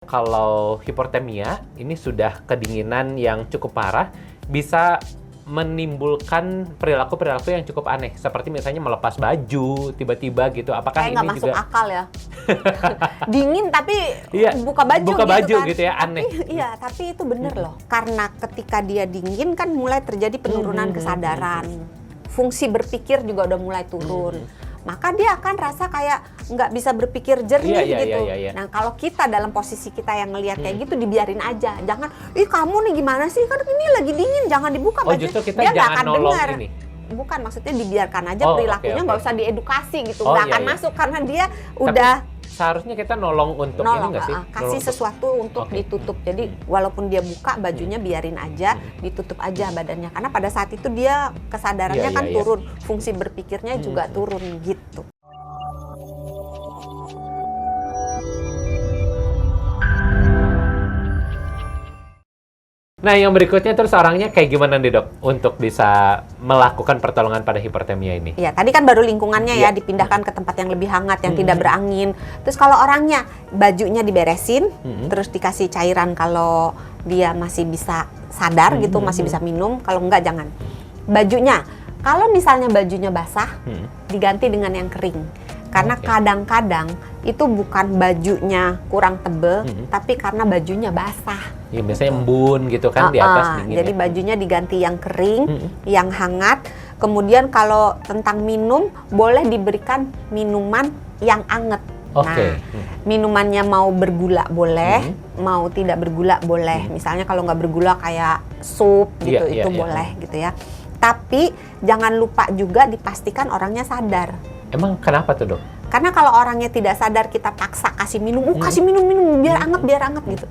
Kalau hipotermia ini sudah kedinginan yang cukup parah, bisa menimbulkan perilaku-perilaku yang cukup aneh, seperti misalnya melepas baju tiba-tiba gitu. Apakah Kayak ini nggak masuk juga akal ya. Dingin tapi Iya, buka baju buka gitu baju kan. gitu ya, aneh. Iya, tapi itu bener loh. Karena ketika dia dingin kan mulai terjadi penurunan kesadaran. Fungsi berpikir juga udah mulai turun. Maka dia akan rasa kayak nggak bisa berpikir jernih gitu. Iya. Nah kalau kita dalam posisi kita yang ngelihat kayak gitu, dibiarin aja. Jangan, ih kamu nih gimana sih, kan ini lagi dingin, jangan dibuka baju. Justru kita dia nggak jangan akan nolong dengar. ini. Bukan, maksudnya dibiarkan aja perilakunya, nggak usah diedukasi gitu. Oh, Nggak iya, akan iya. masuk karena dia udah Seharusnya kita nolong untuk ini nggak sih? kasih sesuatu untuk ditutup. Jadi walaupun dia buka bajunya, biarin aja, ditutup aja badannya. Karena pada saat itu dia kesadarannya kan turun, fungsi berpikirnya juga turun gitu. Nah, yang berikutnya terus orangnya kayak gimana nih dok untuk bisa melakukan pertolongan pada hipertermia ini? Ya, tadi kan baru lingkungannya ya dipindahkan ke tempat yang lebih hangat, yang tidak berangin. Terus kalau orangnya bajunya diberesin, terus dikasih cairan kalau dia masih bisa sadar gitu, masih bisa minum. Kalau enggak jangan. Bajunya, kalau misalnya bajunya basah, diganti dengan yang kering. Karena kadang-kadang itu bukan bajunya kurang tebel, tapi karena bajunya basah. Ya biasanya embun gitu kan di atas dingin. Jadi bajunya diganti yang kering, yang hangat. Kemudian kalau tentang minum, boleh diberikan minuman yang anget. Nah, minumannya mau bergula boleh, mau tidak bergula boleh. Misalnya kalau nggak bergula kayak sup gitu, itu boleh gitu ya. Tapi jangan lupa juga dipastikan orangnya sadar. Emang kenapa tuh dok? Karena kalau orangnya tidak sadar, kita paksa kasih minum, kasih minum biar anget gitu.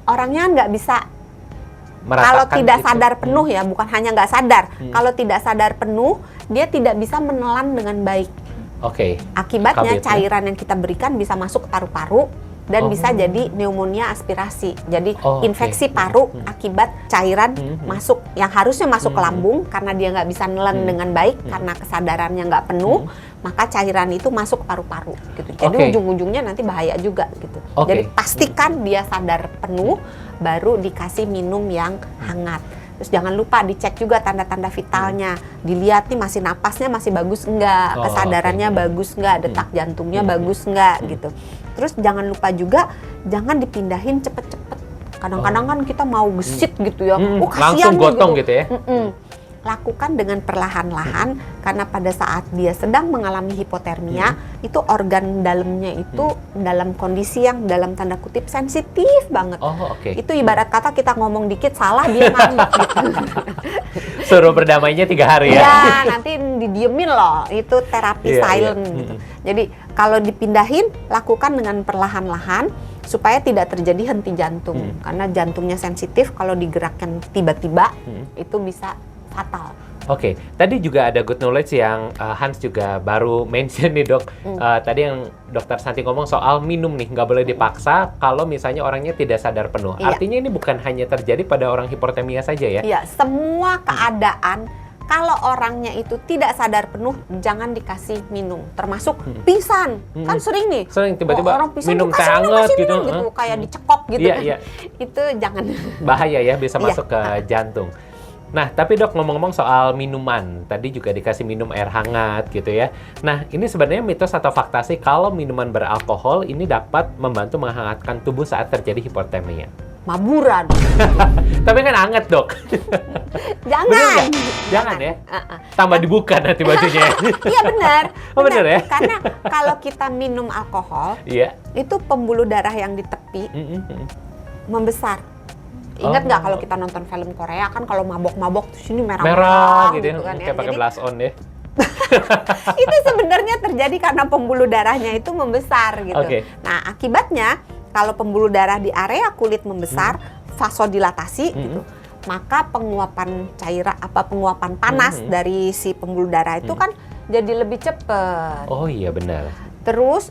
Orangnya nggak bisa, kalau tidak sadar penuh ya, bukan hanya nggak sadar. Kalau tidak sadar penuh, dia tidak bisa menelan dengan baik. Akibatnya cairan yang kita berikan bisa masuk ke paru-paru dan bisa jadi pneumonia aspirasi. Jadi infeksi paru akibat cairan masuk yang harusnya masuk ke lambung karena dia nggak bisa nelan dengan baik karena kesadarannya nggak penuh, maka cairan itu masuk ke paru-paru gitu. Jadi ujung-ujungnya nanti bahaya juga gitu. Jadi pastikan dia sadar penuh, baru dikasih minum yang hangat. Terus jangan lupa dicek juga tanda-tanda vitalnya, dilihat nih masih napasnya masih bagus enggak, kesadarannya bagus enggak, detak jantungnya bagus enggak gitu. Terus jangan lupa juga jangan dipindahin cepet-cepet. Kadang-kadang kan kita mau gesit gitu ya, kasihan langsung gotong gitu ya. Lakukan dengan perlahan-lahan karena pada saat dia sedang mengalami hipotermia itu organ dalamnya itu dalam kondisi yang dalam tanda kutip sensitif banget. Itu ibarat kata kita ngomong dikit salah dia ngambek gitu. Suruh berdamainya 3 hari ya. Iya, nanti didiemin loh. Itu terapi silent gitu. Jadi kalau dipindahin lakukan dengan perlahan-lahan supaya tidak terjadi henti jantung. Karena jantungnya sensitif, kalau digerakkan tiba-tiba itu bisa fatal. Tadi juga ada good knowledge yang Hans juga baru mention nih dok. Tadi yang dokter Santi ngomong soal minum nih, nggak boleh dipaksa kalau misalnya orangnya tidak sadar penuh. Artinya ini bukan hanya terjadi pada orang hipotermia saja ya? Iya, semua keadaan kalau orangnya itu tidak sadar penuh, jangan dikasih minum. Termasuk pingsan, kan sering nih. Sering tiba-tiba orang pingsan minum teh hangat gitu. Kayak dicekok gitu kan. Itu jangan. Bahaya ya, bisa masuk ke jantung. Nah, tapi dok ngomong-ngomong soal minuman, tadi juga dikasih minum air hangat gitu ya. Nah, ini sebenarnya mitos atau fakta sih kalau minuman beralkohol ini dapat membantu menghangatkan tubuh saat terjadi hipotermia? Maburan. Tapi kan hangat dok. Jangan. Jangan ya. Tambah dibuka nanti bajunya. Iya benar. Benar ya. Karena kalau kita minum alkohol, itu pembuluh darah yang di tepi membesar. Ingat nggak kalau kita nonton film Korea kan kalau mabok-mabok tuh sini merah-merah gitu kan ya. Kayak pakai blush on ya. Itu sebenarnya terjadi karena pembuluh darahnya itu membesar gitu. Nah, akibatnya kalau pembuluh darah di area kulit membesar, vasodilatasi gitu, maka penguapan cairan penguapan panas dari si pembuluh darah itu kan jadi lebih cepat. Oh iya benar. Terus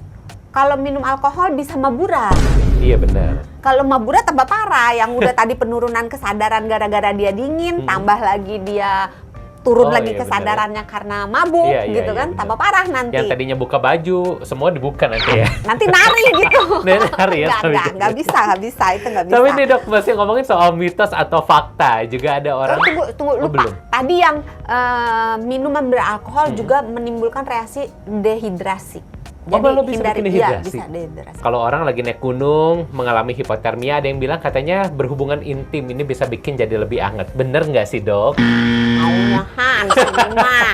kalau minum alkohol bisa maburan. Iya benar. Kalau maburan tambah parah, yang udah tadi penurunan kesadaran gara-gara dia dingin, tambah lagi dia turun Oh, lagi iya, kesadarannya karena mabuk Iya, iya, gitu iya, kan, benar. tambah parah nanti. Yang tadinya buka baju, semua dibuka nanti ya. Nanti nari gitu. Nari ya. Nggak bisa, itu nggak bisa. Tapi nih dok, masih ngomongin soal mitos atau fakta. Juga ada orang... Tunggu, lupa. belum. Tadi yang minuman beralkohol juga menimbulkan reaksi dehidrasi. malah bisa bikin iya, dehidrasi. bisa dehidrasi. Kalau orang lagi naik gunung, mengalami hipotermia, ada yang bilang katanya berhubungan intim ini bisa bikin jadi lebih anget. Bener nggak sih dok? Maunya Hans ini mah,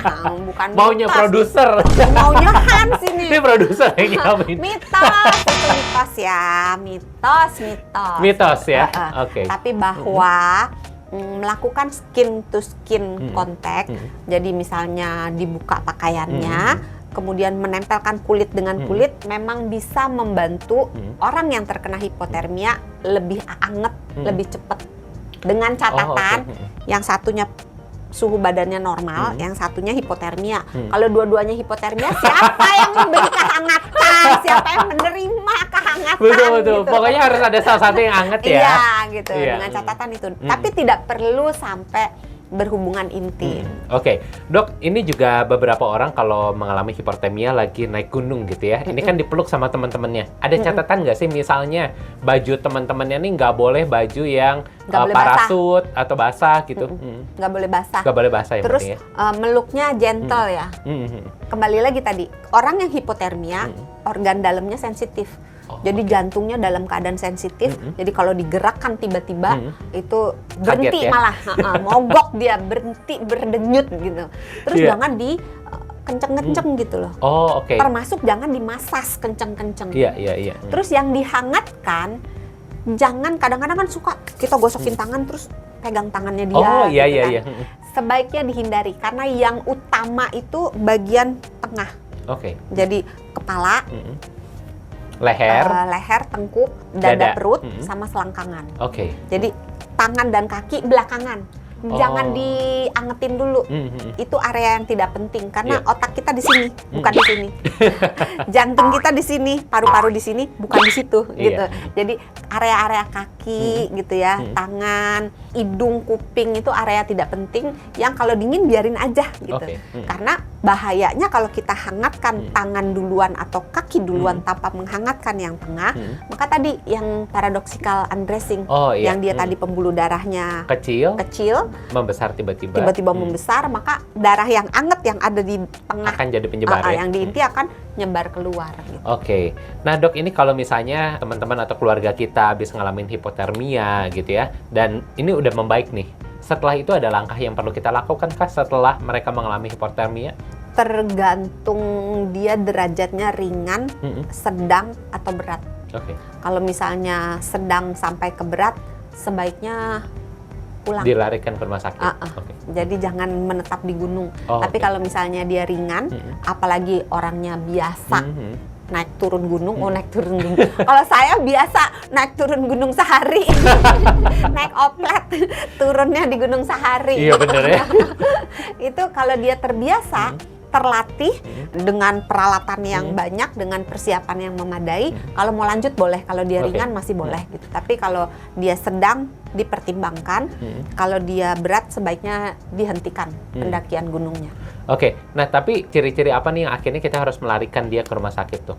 bukan Maunya mitos. produser. Maunya Hans ini. Ini produser yang nyamin. Mitos, itu mitos ya, mitos. Mitos ya? Oke. Tapi bahwa melakukan skin to skin contact, jadi misalnya dibuka pakaiannya, kemudian menempelkan kulit dengan kulit, memang bisa membantu orang yang terkena hipotermia lebih anget, lebih cepat. Dengan catatan, yang satunya suhu badannya normal, yang satunya hipotermia. Kalau dua-duanya hipotermia, siapa yang memberi kehangatan? Siapa yang menerima kehangatan? Betul. Gitu. Pokoknya harus ada salah satu yang anget ya. Iya, gitu. Iya. Dengan catatan itu. Tapi tidak perlu sampai berhubungan intim. Oke, dok, ini juga beberapa orang kalau mengalami hipotermia lagi naik gunung gitu ya. Ini kan dipeluk sama teman-temannya. Ada catatan nggak sih misalnya baju teman-temannya nih nggak boleh baju yang Nggak boleh parasut atau basah gitu? Nggak boleh basah. Nggak boleh basah ya. Terus berarti ya? meluknya gentle ya. Kembali lagi tadi, orang yang hipotermia, organ dalamnya sensitif. Jadi jantungnya dalam keadaan sensitif. Jadi kalau digerakkan tiba-tiba itu berhenti Kaget ya? malah, mogok dia, berhenti berdenyut gitu. Terus Iya. jangan di kenceng-kenceng gitu loh. Oh, oke. Termasuk jangan dimasas kenceng-kenceng. Iya. Terus yang dihangatkan, jangan, kadang-kadang kan suka kita gosokin tangan terus pegang tangannya dia. Oh, iya. gitu kan. Sebaiknya dihindari karena yang utama itu bagian tengah. Oke. Jadi kepala, Leher. leher, tengkuk, Dada. dada perut, sama selangkangan. Oke. Jadi tangan dan kaki belakangan. Jangan diangetin dulu. Itu area yang tidak penting karena Iya. otak kita di sini, bukan di sini. Jantung kita di sini, paru-paru di sini, bukan di situ gitu. Jadi area-area kaki gitu ya, tangan, hidung, kuping itu area tidak penting yang kalau dingin biarin aja gitu. Oke. Karena bahayanya kalau kita hangatkan tangan duluan atau kaki duluan tanpa menghangatkan yang tengah, maka tadi yang paradoxical undressing, Oh, iya. yang dia tadi pembuluh darahnya Kecil, membesar membesar tiba-tiba membesar, maka darah yang anget yang ada di tengah akan jadi penyebar ya. yang di inti akan nyebar keluar gitu. Oke, nah dok, ini kalau misalnya teman-teman atau keluarga kita habis ngalamin hipotermia gitu ya, dan ini udah membaik nih, setelah itu ada langkah yang perlu kita lakukan kah setelah mereka mengalami hipotermia? Tergantung dia derajatnya ringan, sedang atau berat. Oke. Kalau misalnya sedang sampai ke berat, sebaiknya pulang. Dilarikan ke rumah sakit. Oke. Jadi jangan menetap di gunung. Oh, Tapi oke. kalau misalnya dia ringan, apalagi orangnya biasa naik turun gunung, naik turun gunung. Kalau saya biasa naik turun gunung sehari, naik oplet, turunnya di gunung sehari. Iya bener ya. Itu kalau dia terbiasa, terlatih dengan peralatan yang banyak, dengan persiapan yang memadai. Kalau mau lanjut boleh, kalau dia Oke. ringan masih boleh gitu. Tapi kalau dia sedang, dipertimbangkan. Kalau dia berat, sebaiknya dihentikan pendakian gunungnya. Oke, nah tapi ciri-ciri apa nih yang akhirnya kita harus melarikan dia ke rumah sakit tuh?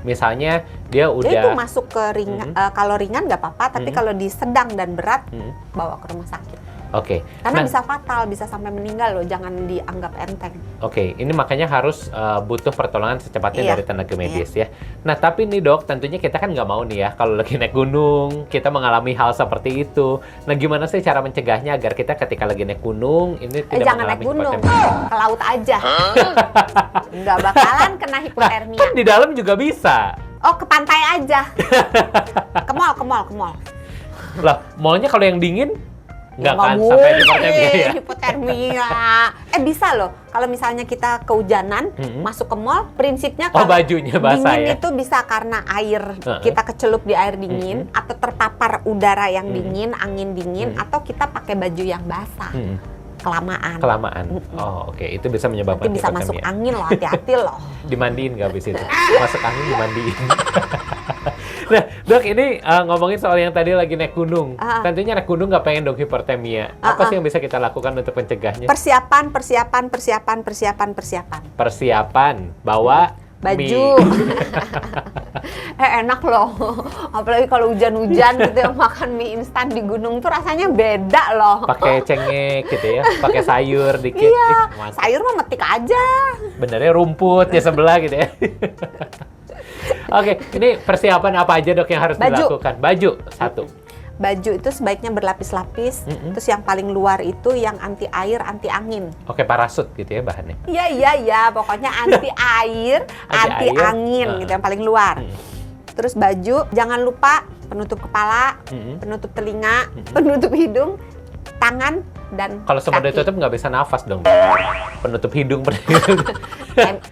Misalnya dia udah... Itu masuk ke ringan. Kalau ringan nggak apa-apa, tapi kalau di sedang dan berat, bawa ke rumah sakit. Oke. Karena Nah, bisa fatal, bisa sampai meninggal loh. Jangan dianggap enteng. Oke, ini makanya harus butuh pertolongan secepatnya Iya. dari tenaga medis ya. Nah, tapi nih dok, tentunya kita kan nggak mau nih ya kalau lagi naik gunung, kita mengalami hal seperti itu. Nah, gimana sih cara mencegahnya agar kita ketika lagi naik gunung, ini tidak Jangan naik mengalami gunung, hipotermia? ke laut aja. Nggak bakalan kena hipotermia. Kan di dalam juga bisa. Oh, ke pantai aja. Ke mall. Lah, mallnya kalau yang dingin, nggak Ya, kan nggak sampai mungkin, hipotermia ya? hipotermia. Bisa loh. Kalau misalnya kita kehujanan, masuk ke mall, prinsipnya Oh, kalau bajunya basah dingin ya? itu bisa karena air, kita kecelup di air dingin, atau terpapar udara yang dingin, angin dingin, atau kita pakai baju yang basah. Kelamaan. Oh, oke. Itu bisa menyebabkan Nanti bisa masuk hipotermia. angin loh, hati-hati loh. Dimandiin nggak habis itu? Masuk angin dimandiin. Nah, Dok, ini ngomongin soal yang tadi lagi naik gunung. Tentunya naik gunung nggak pengen dong hipertermia. Apa sih yang bisa kita lakukan untuk mencegahnya? Persiapan. Persiapan, bawa baju. Enak loh. Apalagi kalau hujan-hujan gitu ya, makan mie instan di gunung tuh rasanya beda loh. Pakai cengek gitu ya, pakai sayur dikit. Iya, sayur mah metik aja. Benernya rumput di sebelah gitu ya. Oke, ini persiapan apa aja, Dok, yang harus dilakukan? Baju, satu. Baju itu sebaiknya berlapis-lapis. Terus yang paling luar itu yang anti air, anti angin. Oke, parasut gitu ya bahannya. Iya, pokoknya anti air, anti angin gitu yang paling luar. Terus baju, jangan lupa penutup kepala, penutup telinga, penutup hidung, tangan, dan kalau semua kaki. ditutup nggak bisa nafas dong. Penutup hidung.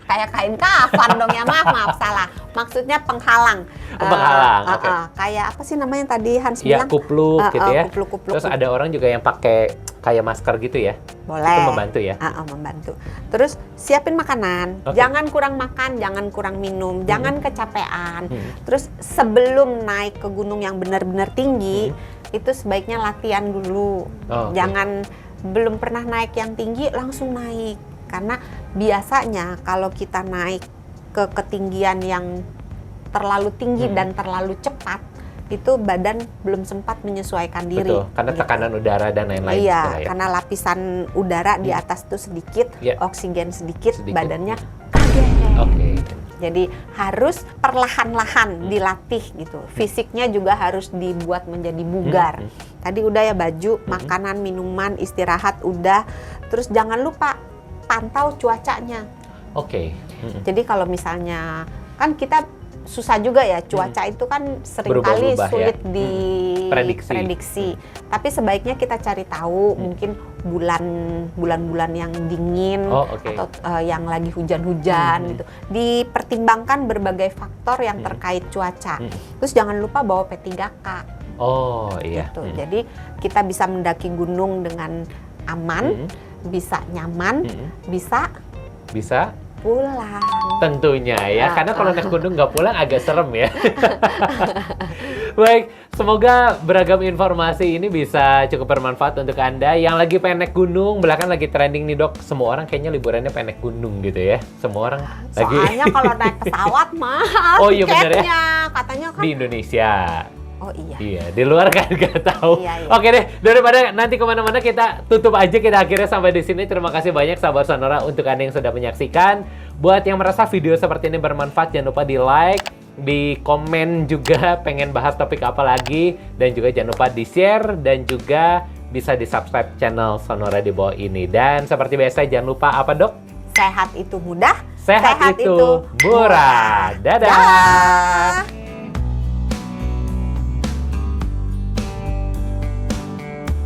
Kayak kain kafan dong ya, maaf salah. Maksudnya penghalang. Penghalang, oke. Kayak apa sih namanya tadi Hans Ya, bilang? kupluk gitu ya. Kupluk. Terus ada orang juga yang pakai kayak masker gitu ya. Boleh. Itu membantu ya. Membantu. Terus siapin makanan. Jangan kurang makan, jangan kurang minum, jangan kecapean. Terus sebelum naik ke gunung yang benar-benar tinggi, itu sebaiknya latihan dulu. Jangan belum pernah naik yang tinggi langsung naik. Karena biasanya kalau kita naik ke ketinggian yang terlalu tinggi dan terlalu cepat, itu badan belum sempat menyesuaikan diri. Betul, karena tekanan udara dan lain-lain. Iya, karena lapisan udara di atas itu sedikit, oksigen sedikit, badannya kaget. Oke. Jadi harus perlahan-lahan dilatih gitu. Fisiknya juga harus dibuat menjadi bugar. Tadi udah ya baju, makanan, minuman, istirahat udah. Terus jangan lupa pantau cuacanya. Oke. Jadi kalau misalnya kan kita susah juga ya, cuaca itu kan seringkali sulit diprediksi. Tapi sebaiknya kita cari tahu mungkin bulan-bulan yang dingin atau yang lagi hujan-hujan gitu. Dipertimbangkan berbagai faktor yang terkait cuaca. Terus jangan lupa bawa P3K. Oh iya. Gitu. Jadi kita bisa mendaki gunung dengan aman, bisa nyaman, bisa pulang. Tentunya ya, karena kalau naik gunung nggak pulang agak serem ya. Baik, semoga beragam informasi ini bisa cukup bermanfaat untuk Anda yang lagi pengen naik gunung. Belakang lagi trending nih, Dok. Semua orang kayaknya liburannya pengen naik gunung gitu ya. Semua orang lagi. Soalnya kalau naik pesawat mahal tiketnya, katanya kan di Indonesia. Oh iya. Iya, di luar kan nggak tahu. Iya. Oke deh, daripada nanti kemana-mana kita tutup aja, kita akhirnya sampai di sini. Terima kasih banyak sahabat Sonora untuk Anda yang sudah menyaksikan. Buat yang merasa video seperti ini bermanfaat, jangan lupa di like, di komen juga pengen bahas topik apa lagi, dan juga jangan lupa di share dan juga bisa di subscribe channel Sonora di bawah ini. Dan seperti biasa jangan lupa apa, Dok? Sehat itu mudah, Sehat itu murah. Dadah.